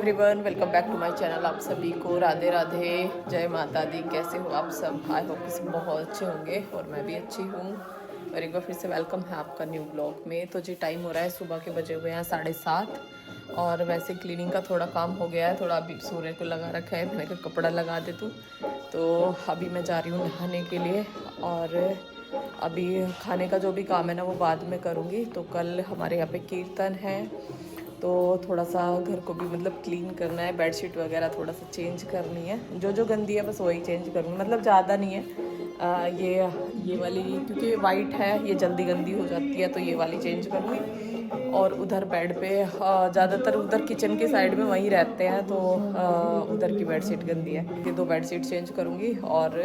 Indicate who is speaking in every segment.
Speaker 1: Everyone, welcome back to my channel. आप सभी को राधे राधे, जय माता दी। कैसे हो आप सब? आई होप कि सब बहुत अच्छे होंगे और मैं भी अच्छी हूँ। और एक बार फिर से वेलकम है आपका न्यू ब्लॉग में। तो जी टाइम हो रहा है, सुबह के बजे हुए हैं 7:30 और वैसे क्लीनिंग का थोड़ा काम हो गया है। थोड़ा अभी सूर्य को लगा रखा है, मैंने कहा कपड़ा लगा दे तू। तो अभी मैं जा रही हूँ नहाने के लिए और अभी खाने का जो भी काम है ना वो बाद में करूँगी। तो कल हमारे यहाँ पे कीर्तन है, तो थोड़ा सा घर को भी मतलब क्लीन करना है। बेडशीट वगैरह थोड़ा सा चेंज करनी है, जो गंदी है बस वही चेंज करूँगी, मतलब ज़्यादा नहीं है। ये वाली क्योंकि वाइट है ये जल्दी गंदी हो जाती है, तो ये वाली चेंज करूँगी। और उधर बेड पे ज़्यादातर उधर किचन के साइड में वहीं रहते हैं, तो उधर की बेडशीट गंदी है। ये 2 बेडशीट चेंज करूँगी और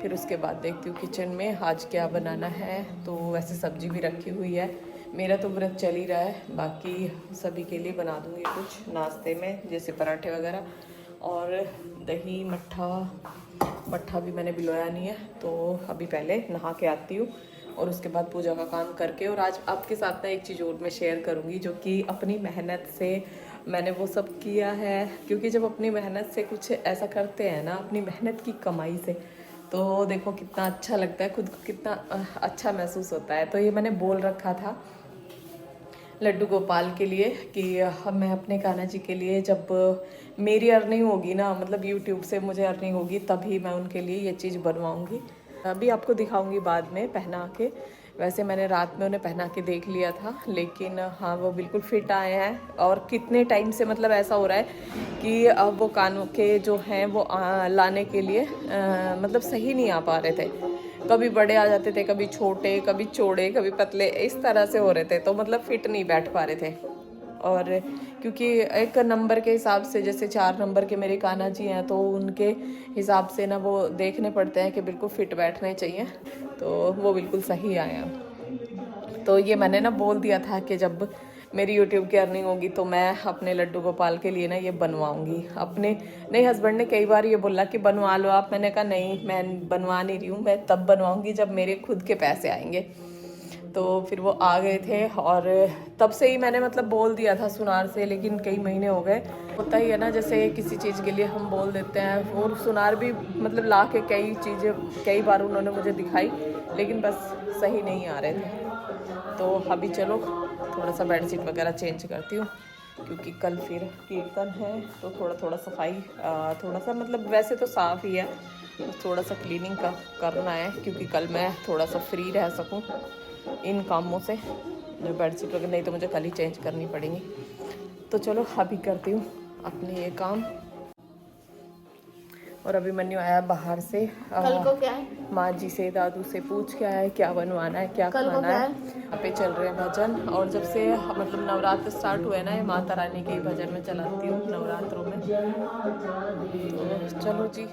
Speaker 1: फिर उसके बाद देखती हूँ किचन में आज क्या बनाना है। तो वैसे सब्जी भी रखी हुई है, मेरा तो व्रत चल ही रहा है। बाकी सभी के लिए बना दूँगी कुछ नाश्ते में, जैसे पराठे वगैरह। और दही मट्ठा भी मैंने भिगोया नहीं है, तो अभी पहले नहा के आती हूँ और उसके बाद पूजा का काम करके। और आज आपके साथ ना एक चीज़ और मैं शेयर करूँगी, जो कि अपनी मेहनत से मैंने वो सब किया है। क्योंकि जब अपनी मेहनत से कुछ ऐसा करते हैं ना, अपनी मेहनत की कमाई से, तो देखो कितना अच्छा लगता है, खुद को कितना अच्छा महसूस होता है। तो ये मैंने बोल रखा था लड्डू गोपाल के लिए कि मैं अपने कान्हा जी के लिए, जब मेरी अर्निंग होगी ना, मतलब यूट्यूब से मुझे अर्निंग होगी, तभी मैं उनके लिए ये चीज़ बनवाऊँगी। अभी आपको दिखाऊंगी बाद में पहना के। वैसे मैंने रात में उन्हें पहना के देख लिया था, लेकिन हाँ वो बिल्कुल फिट आए हैं। और कितने टाइम से मतलब ऐसा हो रहा है कि अब वो कानों के जो हैं वो लाने के लिए मतलब सही नहीं आ पा रहे थे। कभी बड़े आ जाते थे, कभी छोटे, कभी चौड़े, कभी पतले, इस तरह से हो रहे थे, तो मतलब फिट नहीं बैठ पा रहे थे। और क्योंकि एक नंबर के हिसाब से, जैसे 4 नंबर के मेरे कान्हा जी हैं, तो उनके हिसाब से ना वो देखने पड़ते हैं कि बिल्कुल फिट बैठने चाहिए, तो वो बिल्कुल सही आए हैं। तो ये मैंने ना बोल दिया था कि जब मेरी यूट्यूब की अर्निंग होगी तो मैं अपने लड्डू गोपाल के लिए ना ये बनवाऊंगी। अपने नहीं, हस्बैंड ने कई बार ये बोला कि बनवा लो आप। मैंने कहा नहीं, मैं बनवा नहीं रही हूँ, मैं तब बनवाऊंगी जब मेरे खुद के पैसे आएंगे। तो फिर वो आ गए थे और तब से ही मैंने मतलब बोल दिया था सुनार से, लेकिन कई महीने हो गए। होता ही है ना, जैसे किसी चीज़ के लिए हम बोल देते हैं, और सुनार भी मतलब ला के कई बार उन्होंने मुझे दिखाई, लेकिन बस सही नहीं आ रहे थे। तो अभी चलो थोड़ा सा बेडशीट वगैरह चेंज करती हूँ, क्योंकि कल फिर कीर्तन है। तो थोड़ा सफाई, थोड़ा सा मतलब वैसे तो साफ़ ही है, थोड़ा सा क्लीनिंग का करना है, क्योंकि कल मैं थोड़ा सा फ्री रह सकूँ इन कामों से। जो बेडशीट वगैरह नहीं तो मुझे कल ही चेंज करनी पड़ेंगी। तो चलो अभी करती हूँ अपने ये काम। और अभी मन्नू आया बाहर से,
Speaker 2: कल को क्या है?
Speaker 1: माँ जी से, दादू से पूछ के आया है क्या बनवाना है, क्या खाना है। यहाँ पे चल रहे हैं भजन, और जब से मतलब नवरात्र स्टार्ट हुए ना, ये माता रानी के ही भजन में चलाती हूँ नवरात्रों में। तो चलो जी।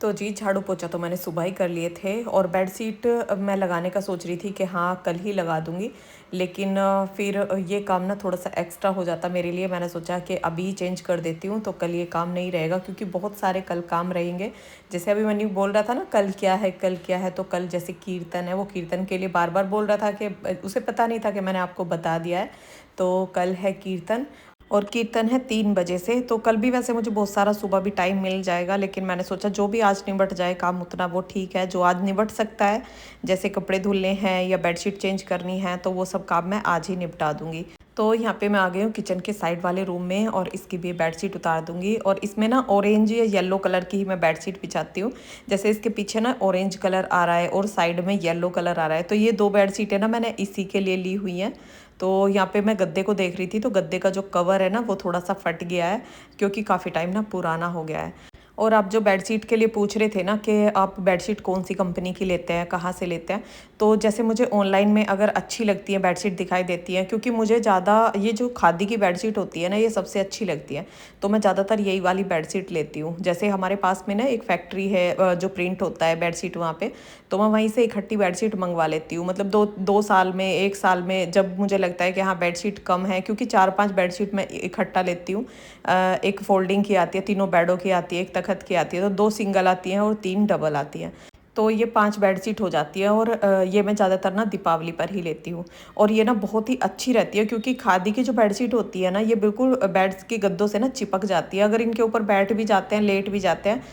Speaker 1: तो जी झाड़ू पोछा तो मैंने सुबह ही कर लिए थे, और बेडशीट मैं लगाने का सोच रही थी कि हाँ कल ही लगा दूंगी, लेकिन फिर ये काम ना थोड़ा सा एक्स्ट्रा हो जाता मेरे लिए। मैंने सोचा कि अभी चेंज कर देती हूँ, तो कल ये काम नहीं रहेगा, क्योंकि बहुत सारे कल काम रहेंगे। जैसे अभी मनी बोल रहा था ना कल क्या है कल क्या है, तो कल जैसे कीर्तन है, वो कीर्तन के लिए बार बार बोल रहा था कि उसे पता नहीं था कि मैंने आपको बता दिया है। तो कल है कीर्तन, और कीर्तन है 3 बजे से। तो कल भी वैसे मुझे बहुत सारा सुबह भी टाइम मिल जाएगा, लेकिन मैंने सोचा जो भी आज निबट जाए काम उतना वो ठीक है। जो आज निबट सकता है, जैसे कपड़े धुलने हैं या बेडशीट चेंज करनी है, तो वो सब काम मैं आज ही निपटा दूंगी। तो यहाँ पे मैं आ गई हूँ किचन के साइड वाले रूम में, और इसकी भी बेडशीट उतार दूंगी। और इसमें ना ऑरेंज या येलो कलर की ही मैं बेडशीट बिछाती हूँ। जैसे इसके पीछे ना ऑरेंज कलर आ रहा है और साइड में येलो कलर आ रहा है, तो ये 2 बेडशीटें ना मैंने इसी के लिए ली हुई हैं। तो यहाँ पे मैं गद्दे को देख रही थी, तो गद्दे का जो कवर है ना वो थोड़ा सा फट गया है, क्योंकि काफ़ी टाइम ना पुराना हो गया है। और आप जो बेडशीट के लिए पूछ रहे थे ना कि आप बेडशीट कौन सी कंपनी की लेते हैं, कहाँ से लेते हैं, तो जैसे मुझे ऑनलाइन में अगर अच्छी लगती है बेडशीट दिखाई देती है, क्योंकि मुझे ज़्यादा ये जो खादी की बेडशीट होती है ना, ये सबसे अच्छी लगती है, तो मैं ज़्यादातर यही वाली बेडशीट लेती हूँ। जैसे हमारे पास में ना एक फैक्ट्री है जो प्रिंट होता है बेडशीट वहाँ पे, तो मैं वहीं से इकट्ठी बेडशीट मंगवा लेती हूँ। मतलब दो साल में, 1 साल में, जब मुझे लगता है कि हाँ बेडशीट कम है, क्योंकि 4-5 बेडशीट मैं इकट्ठा लेती हूँ। एक फोल्डिंग की आती है, तीनों बेडों की आती है, एक तखत की आती है, तो 2 सिंगल आती हैं और 3 डबल आती हैं। तो ये 5 बेडशीट हो जाती है और ये मैं ज़्यादातर ना दीपावली पर ही लेती हूँ। और ये ना बहुत ही अच्छी रहती है क्योंकि खादी की जो बेडशीट होती है ना, ये बिल्कुल बेड्स के गद्दों से ना चिपक जाती है। अगर इनके ऊपर बैठ भी जाते हैं, लेट भी जाते हैं,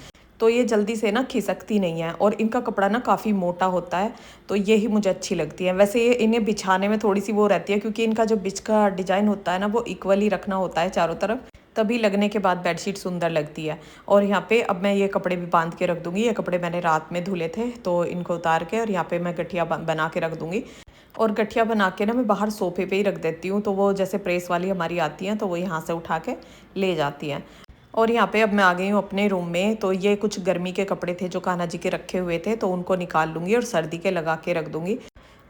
Speaker 1: तो ये जल्दी से ना खिसकती नहीं है और इनका कपड़ा ना काफ़ी मोटा होता है, तो ये ही मुझे अच्छी लगती है। वैसे ये इन्हें बिछाने में थोड़ी सी वो रहती है क्योंकि इनका जो बिछ का डिज़ाइन होता है ना, वो इक्वली रखना होता है चारों तरफ, तभी लगने के बाद बेडशीट सुंदर लगती है। और यहाँ पे अब मैं ये कपड़े भी बांध के रख दूंगी। ये कपड़े मैंने रात में धुले थे, तो इनको उतार के और यहाँ पे मैं गठिया बना के रख दूंगी। और गठिया बना के ना मैं बाहर सोफे पे ही रख देती हूँ, तो वो जैसे प्रेस वाली हमारी आती हैं तो वो यहाँ से उठा के ले जाती हैं। और यहाँ पे अब मैं आ गई हूँ अपने रूम में। तो ये कुछ गर्मी के कपड़े थे जो कान्हा जी के रखे हुए थे, तो उनको निकाल लूँगी और सर्दी के लगा के रख दूँगी।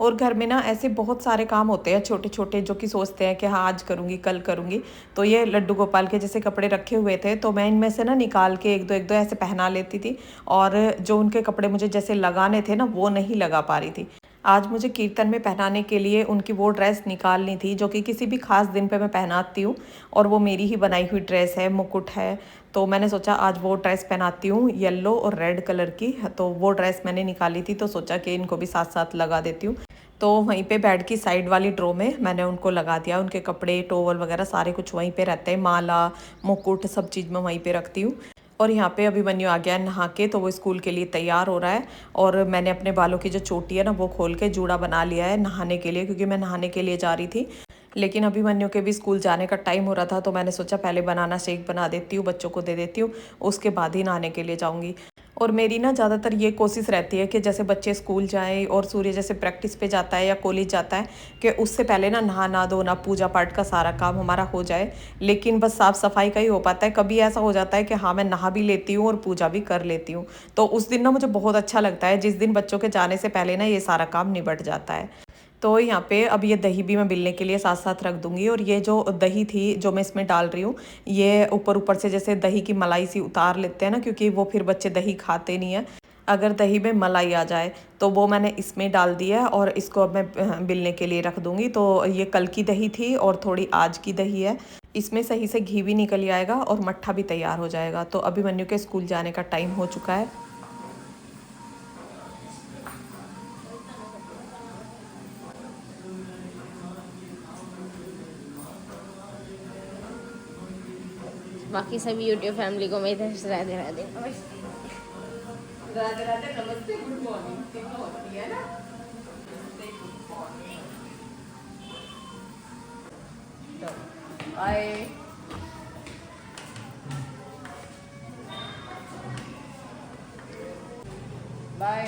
Speaker 1: और घर में ना ऐसे बहुत सारे काम होते हैं छोटे छोटे, जो कि सोचते हैं कि हाँ आज करूँगी कल करूँगी। तो ये लड्डू गोपाल के जैसे कपड़े रखे हुए थे, तो मैं इनमें से ना निकाल के एक दो ऐसे पहना लेती थी। और जो उनके कपड़े मुझे जैसे लगाने थे ना, वो नहीं लगा पा रही थी। आज मुझे कीर्तन में पहनाने के लिए उनकी वो ड्रेस निकालनी थी जो कि किसी भी खास दिन पे मैं पहनाती हूँ, और वो मेरी ही बनाई हुई ड्रेस है, मुकुट है। तो मैंने सोचा आज वो ड्रेस पहनाती हूँ, येलो और रेड कलर की। तो वो ड्रेस मैंने निकाली थी, तो सोचा कि इनको भी साथ साथ लगा देती हूँ। तो वहीं पे बेड की साइड वाली ड्रॉ में मैंने उनको लगा दिया। उनके कपड़े, टॉवल वगैरह सारे कुछ वहीं पे रहते हैं, माला, मुकुट, सब चीज़ मैं वहीं पे रखती हूँ। और यहाँ पे अभिमन्यु आ गया नहा के, तो वो स्कूल के लिए तैयार हो रहा है। और मैंने अपने बालों की जो चोटी है ना, वो खोल के जूड़ा बना लिया है नहाने के लिए, क्योंकि मैं नहाने के लिए जा रही थी। लेकिन अभिमन्यु के भी स्कूल जाने का टाइम हो रहा था, तो मैंने सोचा पहले बनाना शेक बना देती हूँ, बच्चों को दे देती हूँ, उसके बाद ही नहाने के लिए जाऊँगी। और मेरी ना ज़्यादातर ये कोशिश रहती है कि जैसे बच्चे स्कूल जाएँ और सूर्य जैसे प्रैक्टिस पे जाता है या कॉलेज जाता है, कि उससे पहले ना नहा धोना, पूजा पाठ का सारा काम हमारा हो जाए। लेकिन बस साफ़ सफाई का ही हो पाता है। कभी ऐसा हो जाता है कि हाँ मैं नहा भी लेती हूँ और पूजा भी कर लेती हूँ, तो उस दिन ना मुझे बहुत अच्छा लगता है, जिस दिन बच्चों के जाने से पहले ना ये सारा काम निबट जाता है। तो यहाँ पे अब ये दही भी मैं बिलने के लिए साथ साथ रख दूंगी। और ये जो दही थी जो मैं इसमें डाल रही हूँ, ये ऊपर ऊपर से जैसे दही की मलाई सी उतार लेते हैं ना, क्योंकि वो फिर बच्चे दही खाते नहीं है अगर दही में मलाई आ जाए। तो वो मैंने इसमें डाल दिया है और इसको अब मैं बिलने के लिए रख दूंगी। तो ये कल की दही थी और थोड़ी आज की दही है, इसमें सही से घी भी निकल आएगा और मट्ठा भी तैयार हो जाएगा। तो अभिमन्यु के स्कूल जाने का टाइम हो चुका है।
Speaker 2: बाकी सभी यूट्यूब फैमिली को मेरी तरफ से राधे राधे।
Speaker 1: राधे राधे, नमस्ते, गुड मॉर्निंग तीनों होती है ना। बाय। बाय।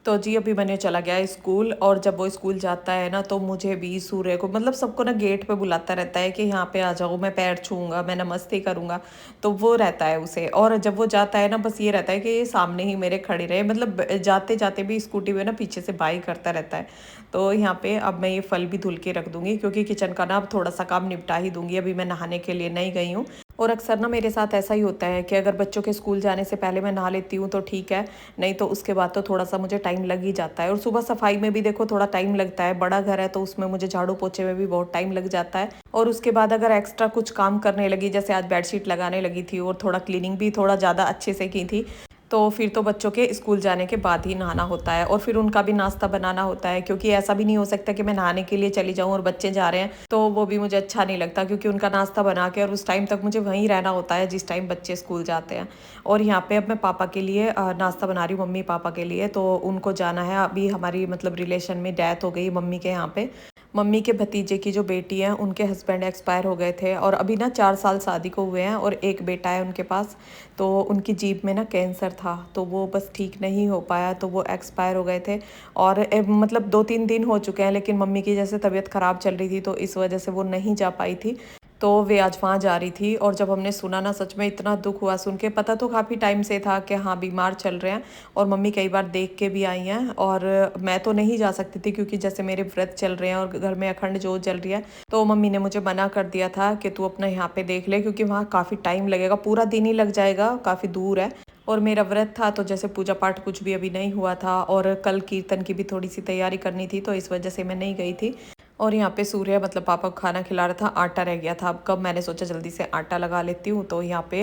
Speaker 1: तो जी अभिमन्यु चला गया स्कूल। और जब वो स्कूल जाता है ना, तो मुझे भी, सूर्य को, मतलब सबको ना गेट पे बुलाता रहता है कि यहाँ पे आ जाओ, मैं पैर छूऊंगा, मैं नमस्ते करूंगा। तो वो रहता है उसे। और जब वो जाता है ना, बस ये रहता है कि ये सामने ही मेरे खड़े रहे, मतलब जाते जाते भी स्कूटी में ना पीछे से बाई करता रहता है। तो यहाँ पे अब मैं ये फल भी धुल के रख दूंगी, क्योंकि किचन का ना अब थोड़ा सा काम निपटा ही दूंगी। अभी मैं नहाने के लिए नहीं गई हूँ। और अक्सर ना मेरे साथ ऐसा ही होता है कि अगर बच्चों के स्कूल जाने से पहले मैं नहा लेती हूँ तो ठीक है, नहीं तो उसके बाद तो थोड़ा सा मुझे टाइम लग ही जाता है। और सुबह सफाई में भी देखो थोड़ा टाइम लगता है, बड़ा घर है तो उसमें मुझे झाड़ू पोछे में भी बहुत टाइम लग जाता है। और उसके बाद अगर एक्स्ट्रा कुछ काम करने लगी, जैसे आज बेडशीट लगाने लगी थी और थोड़ा क्लीनिंग भी थोड़ा ज़्यादा अच्छे से की थी, तो फिर तो बच्चों के स्कूल जाने के बाद ही नहाना होता है। और फिर उनका भी नाश्ता बनाना होता है, क्योंकि ऐसा भी नहीं हो सकता कि मैं नहाने के लिए चली जाऊं और बच्चे जा रहे हैं, तो वो भी मुझे अच्छा नहीं लगता, क्योंकि उनका नाश्ता बना के और उस टाइम तक मुझे वहीं रहना होता है जिस टाइम बच्चे स्कूल जाते हैं। और यहाँ पे अब मैं पापा के लिए नाश्ता बना रही हूँ, मम्मी पापा के लिए। तो उनको जाना है, अभी हमारी मतलब रिलेशन में डेथ हो गई मम्मी के यहाँ पे। मम्मी के भतीजे की जो बेटी है, उनके हस्बैंड एक्सपायर हो गए थे और अभी ना 4 साल शादी को हुए हैं और एक बेटा है उनके पास। तो उनकी जीभ में ना कैंसर था, तो वो बस ठीक नहीं हो पाया, तो वो एक्सपायर हो गए थे। और मतलब 2-3 दिन हो चुके हैं, लेकिन मम्मी की जैसे तबीयत ख़राब चल रही थी, तो इस वजह से वो नहीं जा पाई थी। तो वे आज वहाँ जा रही थी। और जब हमने सुना ना, सच में इतना दुख हुआ सुन के। पता तो काफ़ी टाइम से था कि हाँ बीमार चल रहे हैं, और मम्मी कई बार देख के भी आई हैं। और मैं तो नहीं जा सकती थी, क्योंकि जैसे मेरे व्रत चल रहे हैं और घर में अखंड जोत जल रही है, तो मम्मी ने मुझे मना कर दिया था कि तू अपना यहाँ पे देख ले, क्योंकि वहाँ काफ़ी टाइम लगेगा, पूरा दिन ही लग जाएगा, काफ़ी दूर है। और मेरा व्रत था, तो जैसे पूजा पाठ कुछ भी अभी नहीं हुआ था, और कल कीर्तन की भी थोड़ी सी तैयारी करनी थी, तो इस वजह से मैं नहीं गई थी। और यहाँ पे सूर्य मतलब पापा को खाना खिला रहा था, आटा रह गया था। अब कब मैंने सोचा जल्दी से आटा लगा लेती हूँ, तो यहाँ पे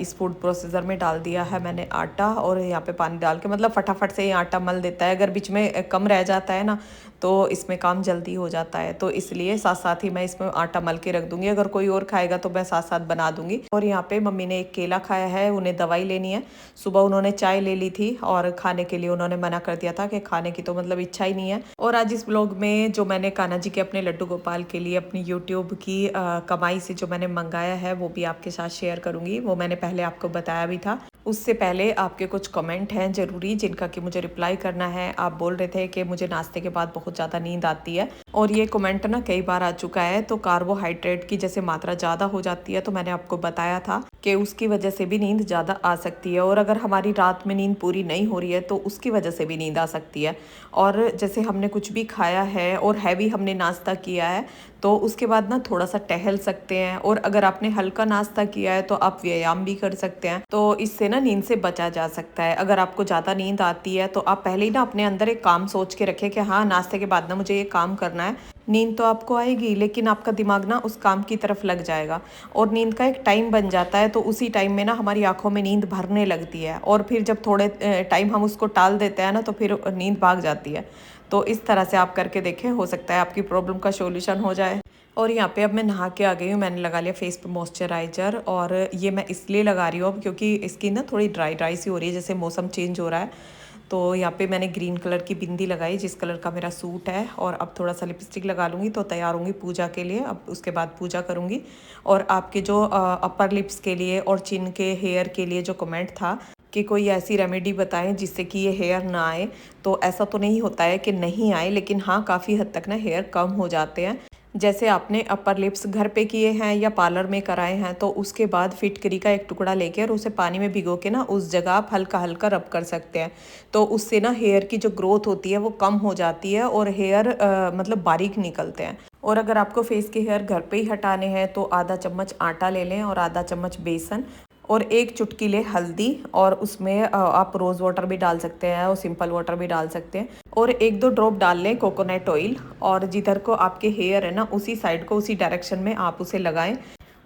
Speaker 1: इस फूड प्रोसेसर में डाल दिया है मैंने आटा, और यहाँ पे पानी डाल के मतलब फटाफट से ये आटा मल देता है। अगर बीच में कम रह जाता है ना तो इसमें काम जल्दी हो जाता है, तो इसलिए साथ साथ ही मैं इसमें आटा मल के रख दूंगी। अगर कोई और खाएगा तो मैं साथ साथ बना दूंगी। और यहाँ पे मम्मी ने एक केला खाया है, उन्हें दवाई लेनी है। सुबह उन्होंने चाय ले ली थी और खाने के लिए उन्होंने मना कर दिया था कि खाने की तो मतलब इच्छा ही नहीं है। और आज इस ब्लॉग में जो मैंने कान्हा जी के अपने लड्डू गोपाल के लिए अपनी यूट्यूब की कमाई से जो मैंने मंगाया है वो भी आपके साथ शेयर करूंगी। वो मैंने पहले आपको बताया भी था। उससे पहले आपके कुछ कमेंट हैं ज़रूरी जिनका कि मुझे रिप्लाई करना है। आप बोल रहे थे कि मुझे नाश्ते के बाद बहुत ज़्यादा नींद आती है, और ये कमेंट ना कई बार आ चुका है। तो कार्बोहाइड्रेट की जैसे मात्रा ज़्यादा हो जाती है, तो मैंने आपको बताया था कि उसकी वजह से भी नींद ज़्यादा आ सकती है। और अगर हमारी रात में नींद पूरी नहीं हो रही है तो उसकी वजह से भी नींद आ सकती है। और जैसे हमने कुछ भी खाया है और हैवी हमने नाश्ता किया है तो उसके बाद ना थोड़ा सा टहल सकते हैं। और अगर आपने हल्का नाश्ता किया है तो आप व्यायाम भी कर सकते हैं, तो इससे ना नींद से बचा जा सकता है। अगर आपको ज़्यादा नींद आती है तो आप पहले ही ना अपने अंदर एक काम सोच के रखें कि हाँ नाश्ते के बाद ना मुझे ये काम करना है। नींद तो आपको आएगी लेकिन आपका दिमाग ना उस काम की तरफ लग जाएगा, और नींद का एक टाइम बन जाता है। तो उसी टाइम में ना हमारी आंखों में नींद भरने लगती है, और फिर जब थोड़े टाइम हम उसको टाल देते हैं ना तो फिर नींद भाग जाती है। तो इस तरह से आप करके देखें, हो सकता है आपकी प्रॉब्लम का सॉल्यूशन हो जाए। और यहाँ पे अब मैं नहा के आ गई हूँ, मैंने लगा लिया फेस पे मॉइस्चराइजर। और ये मैं इसलिए लगा रही हूँ अब क्योंकि स्किन ना थोड़ी ड्राई ड्राई सी हो रही है, जैसे मौसम चेंज हो रहा है। तो यहाँ पे मैंने ग्रीन कलर की बिंदी लगाई जिस कलर का मेरा सूट है, और अब थोड़ा सा लिपस्टिक लगा लूँगी तो तैयार होंगी पूजा के लिए। अब उसके बाद पूजा करूँगी। और आपके जो अपर लिप्स के लिए और चिन के हेयर के लिए जो कमेंट था कि कोई ऐसी रेमेडी बताएं जिससे कि ये हेयर ना आए, तो ऐसा तो नहीं होता है कि नहीं आए, लेकिन हाँ काफ़ी हद तक ना हेयर कम हो जाते हैं। जैसे आपने अपर लिप्स घर पे किए हैं या पार्लर में कराए हैं, तो उसके बाद फिटकरी का एक टुकड़ा लेकर और उसे पानी में भिगो के ना उस जगह आप हल्का हल्का रब कर सकते हैं। तो उससे ना हेयर की जो ग्रोथ होती है वो कम हो जाती है और हेयर मतलब बारीक निकलते हैं। और अगर आपको फेस के हेयर घर पे ही हटाने हैं तो आधा चम्मच आटा ले लें और आधा चम्मच बेसन और एक चुटकी ले हल्दी, और उसमें आप रोज़ वाटर भी डाल सकते हैं और सिंपल वाटर भी डाल सकते हैं, और एक दो ड्रॉप डाल लें कोकोनट ऑयल। और जिधर को आपके हेयर है ना उसी साइड को उसी डायरेक्शन में आप उसे लगाएं,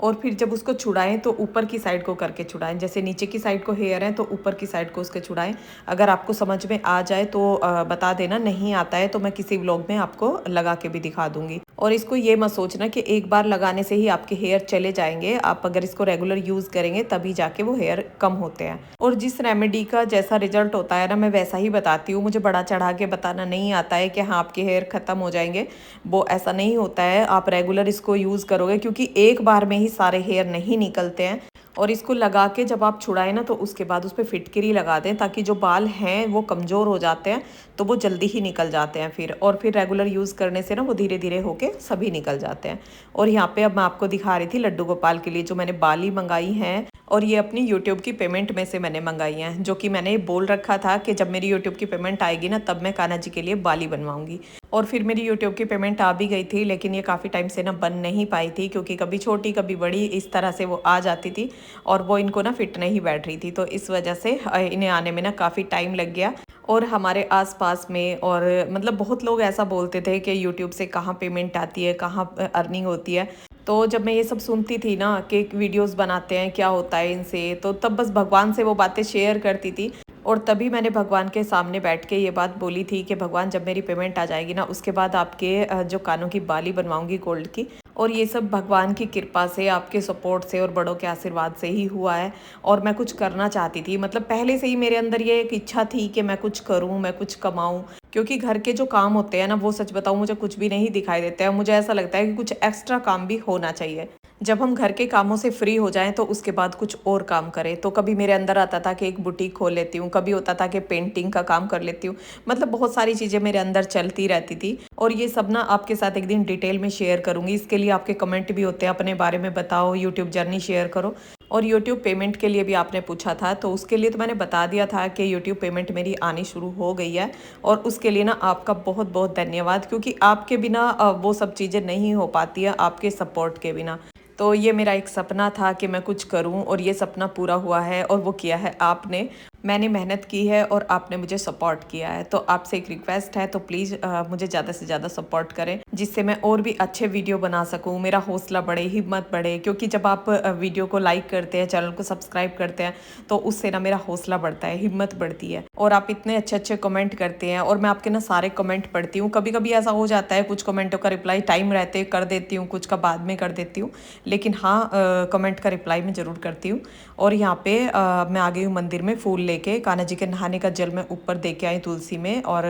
Speaker 1: और फिर जब उसको छुड़ाएं तो ऊपर की साइड को करके छुड़ाएं। जैसे नीचे की साइड को हेयर है तो ऊपर की साइड को उसके छुड़ाएं। अगर आपको समझ में आ जाए तो बता देना, नहीं आता है तो मैं किसी व्लॉग में आपको लगा के भी दिखा दूंगी। और इसको ये मत सोचना कि एक बार लगाने से ही आपके हेयर चले जाएंगे। आप अगर इसको रेगुलर यूज़ करेंगे तभी जाके वो हेयर कम होते हैं। और जिस रेमेडी का जैसा रिजल्ट होता है ना मैं वैसा ही बताती हूँ। मुझे बड़ा चढ़ा के बताना नहीं आता है कि हाँ आपके हेयर ख़त्म हो जाएंगे, वो ऐसा नहीं होता है। आप रेगुलर इसको यूज़ करोगे, क्योंकि एक बार में ही सारे हेयर नहीं निकलते हैं। और इसको लगा के जब आप छुड़ाएं ना तो उसके बाद उस पर फिटकरी लगा दें, ताकि जो बाल हैं वो कमज़ोर हो जाते हैं तो वो जल्दी ही निकल जाते हैं फिर। और फिर रेगुलर यूज़ करने से ना वो धीरे धीरे होके सभी निकल जाते हैं। और यहाँ पे अब मैं आपको दिखा रही थी लड्डू गोपाल के लिए जो मैंने बाली मंगाई हैं, और ये अपनी यूट्यूब की पेमेंट में से मैंने मंगाई हैं, जो कि मैंने बोल रखा था कि जब मेरी यूट्यूब की पेमेंट आएगी ना तब मैं कान्हा जी के लिए बाली बनवाऊंगी। और फिर मेरी यूट्यूब की पेमेंट आ भी गई थी, लेकिन ये काफ़ी टाइम से ना बन नहीं पाई थी, क्योंकि कभी छोटी कभी बड़ी इस तरह से वो आ जाती थी और वो इनको ना फिट नहीं बैठ रही थी। तो इस वजह से इन्हें आने में ना काफ़ी टाइम लग गया। और हमारे आसपास में और मतलब बहुत लोग ऐसा बोलते थे कि यूट्यूब से कहाँ पेमेंट आती है, कहाँ अर्निंग होती है। तो जब मैं ये सब सुनती थी ना कि वीडियोस बनाते हैं क्या होता है इनसे, तो तब बस भगवान से वो बातें शेयर करती थी। और तभी मैंने भगवान के सामने बैठ के ये बात बोली थी कि भगवान जब मेरी पेमेंट आ जाएगी ना उसके बाद आपके जो कानों की बाली बनवाऊंगी गोल्ड की। और ये सब भगवान की कृपा से, आपके सपोर्ट से और बड़ों के आशीर्वाद से ही हुआ है। और मैं कुछ करना चाहती थी, मतलब पहले से ही मेरे अंदर ये एक इच्छा थी कि मैं कुछ करूं, मैं कुछ कमाऊं। क्योंकि घर के जो काम होते हैं ना वो सच बताऊं मुझे कुछ भी नहीं दिखाई देते हैं। मुझे ऐसा लगता है कि कुछ एक्स्ट्रा काम भी होना चाहिए। जब हम घर के कामों से फ्री हो जाएं तो उसके बाद कुछ और काम करें। तो कभी मेरे अंदर आता था कि एक बुटीक खोल लेती हूँ, कभी होता था कि पेंटिंग का काम कर लेती हूँ। मतलब बहुत सारी चीज़ें मेरे अंदर चलती रहती थी। और ये सब ना आपके साथ एक दिन डिटेल में शेयर करूँगी। इसके लिए आपके कमेंट भी होते हैं, अपने बारे में बताओ, यूट्यूब जर्नी शेयर करो। और यूट्यूब पेमेंट के लिए भी आपने पूछा था, तो उसके लिए तो मैंने बता दिया था कि यूट्यूब पेमेंट मेरी आनी शुरू हो गई है। और उसके लिए ना आपका बहुत बहुत धन्यवाद, क्योंकि आपके बिना वो सब चीज़ें नहीं हो पाती है, आपके सपोर्ट के बिना। तो ये मेरा एक सपना था कि मैं कुछ करूं और ये सपना पूरा हुआ है, और वो किया है आपने। मैंने मेहनत की है और आपने मुझे सपोर्ट किया है। तो आपसे एक रिक्वेस्ट है, तो प्लीज़ मुझे ज़्यादा से ज़्यादा सपोर्ट करें, जिससे मैं और भी अच्छे वीडियो बना सकूं, मेरा हौसला बढ़े, हिम्मत बढ़े। क्योंकि जब आप वीडियो को लाइक करते हैं, चैनल को सब्सक्राइब करते हैं, तो उससे ना मेरा हौसला बढ़ता है, हिम्मत बढ़ती है। और आप इतने अच्छे अच्छे कमेंट करते हैं और मैं आपके ना सारे कमेंट पढ़ती हूँ। कभी कभी ऐसा हो जाता है कुछ कमेंटों का रिप्लाई टाइम रहते कर देती हूँ, कुछ का बाद में कर देती हूँ, लेकिन हाँ कमेंट का रिप्लाई मैं ज़रूर करती हूँ। और यहाँ पे मैं आ गई हूँ मंदिर में फूल लेके। कान्हा जी के नहाने का जल मैं ऊपर दे के आई तुलसी में, और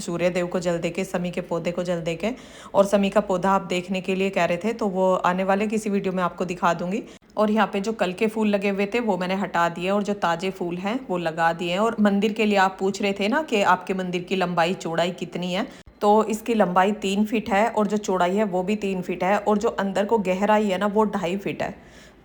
Speaker 1: सूर्य देव को जल दे के, समी के पौधे को जल दे के। और समी का पौधा आप देखने के लिए कह रहे थे, तो वो आने वाले किसी वीडियो में आपको दिखा दूंगी। और यहाँ पे जो कल के फूल लगे हुए थे वो मैंने हटा दिए, और जो ताजे फूल हैं वो लगा दिए हैं। और मंदिर के लिए आप पूछ रहे थे ना कि आपके मंदिर की लंबाई चौड़ाई कितनी है, तो इसकी लंबाई 3 फीट है, और जो चौड़ाई है वो भी 3 फीट है, और जो अंदर को गहराई है ना वो 2.5 फीट है।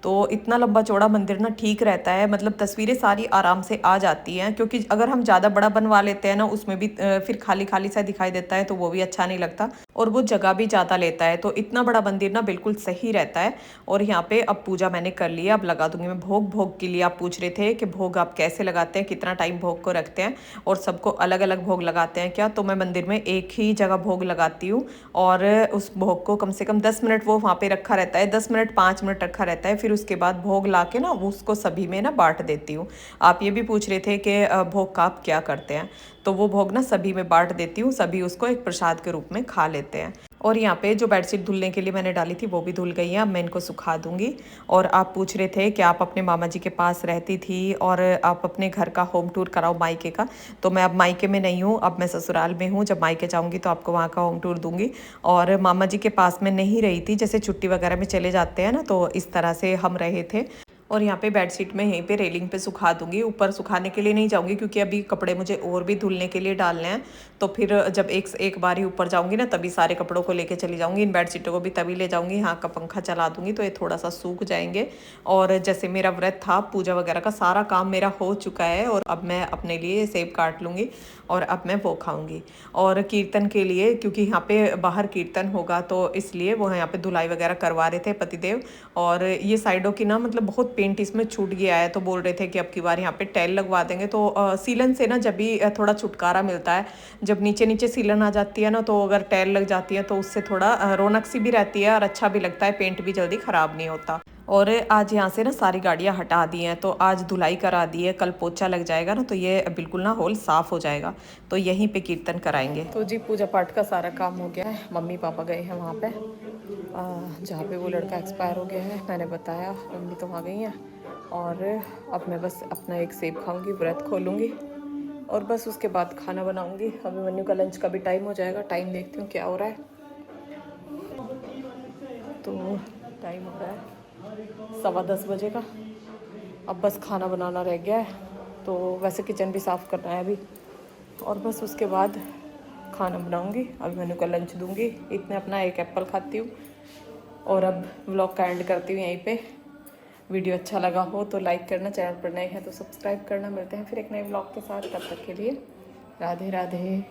Speaker 1: तो इतना लंबा चौड़ा मंदिर ना ठीक रहता है, मतलब तस्वीरें सारी आराम से आ जाती हैं। क्योंकि अगर हम ज़्यादा बड़ा बनवा लेते हैं ना, उसमें भी फिर खाली खाली सा दिखाई देता है, तो वो भी अच्छा नहीं लगता, और वो जगह भी ज़्यादा लेता है। तो इतना बड़ा मंदिर ना बिल्कुल सही रहता है। और यहाँ पे अब पूजा मैंने कर ली है, अब लगा दूंगी मैं भोग। भोग के लिए आप पूछ रहे थे कि भोग आप कैसे लगाते हैं, कितना टाइम भोग को रखते हैं, और सबको अलग अलग भोग लगाते हैं क्या। तो मैं मंदिर में एक ही जगह भोग लगाती हूँ, और उस भोग को कम से कम 10 मिनट वो वहाँ पे रखा रहता है, 10 मिनट 5 मिनट रखा रहता है। फिर उसके बाद भोग ला के ना उसको सभी में ना बांट देती हूँ। आप ये भी पूछ रहे थे कि भोग का आप क्या करते हैं, तो वो भोग ना सभी में बांट देती हूँ, सभी उसको एक प्रसाद के रूप में खा लेते हैं। और यहाँ पे जो बेडशीट धुलने के लिए मैंने डाली थी वो भी धुल गई है, अब मैं इनको सुखा दूंगी। और आप पूछ रहे थे कि आप अपने मामा जी के पास रहती थी और आप अपने घर का होम टूर कराओ मायके का। तो मैं अब मायके में नहीं हूँ, अब मैं ससुराल में हूँ। जब मायके जाऊँगी तो आपको वहाँ का होम टूर दूंगी। और मामा जी के पास में नहीं रही थी, जैसे छुट्टी वगैरह में चले जाते हैं ना, तो इस तरह से हम रहे थे। और यहाँ पे बेडशीट में यहीं पे रेलिंग पे सुखा दूंगी, ऊपर सुखाने के लिए नहीं जाऊंगी, क्योंकि अभी कपड़े मुझे और भी धुलने के लिए डालने हैं। तो फिर जब एक बार ही ऊपर जाऊंगी ना, तभी सारे कपड़ों को लेके चली जाऊंगी। इन बेडशीटों को भी तभी ले जाऊंगी, यहाँ का पंखा चला दूंगी तो ये थोड़ा सा सूख जाएंगे। और जैसे मेरा व्रत था, पूजा वगैरह का सारा काम मेरा हो चुका है, और अब मैं अपने लिए सेब काट लूँगी और अब मैं वो खाऊंगी। और कीर्तन के लिए, क्योंकि यहाँ पे बाहर कीर्तन होगा, तो इसलिए वो यहाँ पे धुलाई वगैरह करवा रहे थे पतिदेव। और ये साइडों की ना मतलब बहुत पेंट इसमें छूट गया है, तो बोल रहे थे कि अब की बार यहाँ पे टाइल लगवा देंगे। तो सीलन से ना जब भी थोड़ा छुटकारा मिलता है, जब नीचे नीचे सीलन आ जाती है ना, तो अगर टाइल लग जाती है तो उससे थोड़ा रौनक सी भी रहती है और अच्छा भी लगता है, पेंट भी जल्दी ख़राब नहीं होता। और आज यहाँ से ना सारी गाड़ियाँ हटा दी हैं, तो आज धुलाई करा दी है, कल पोछा लग जाएगा ना, तो ये बिल्कुल ना हॉल साफ़ हो जाएगा। तो यहीं पे कीर्तन कराएंगे। तो जी पूजा पाठ का सारा काम हो गया है। मम्मी पापा गए हैं वहाँ पे जहाँ पे वो लड़का एक्सपायर हो गया है, मैंने बताया। मम्मी तो वहाँ गई हैं, और अब मैं बस अपना एक सेब खाऊंगी, व्रत खोलूँगी, और बस उसके बाद खाना बनाऊँगी। अभी मन्नू का लंच का भी टाइम हो जाएगा। टाइम देखती हूँ क्या हो रहा है। तो टाइम हो रहा है 10:15 बजे का। अब बस खाना बनाना रह गया है, तो वैसे किचन भी साफ़ करना है अभी, और बस उसके बाद खाना बनाऊंगी। अभी मन्नू का लंच दूंगी। इतने अपना एक एप्पल खाती हूँ, और अब व्लॉग का एंड करती हूँ यहीं पे। वीडियो अच्छा लगा हो तो लाइक करना, चैनल पर नए हैं तो सब्सक्राइब करना। मिलते हैं फिर एक नए व्लॉग के साथ, तब तक के लिए राधे राधे।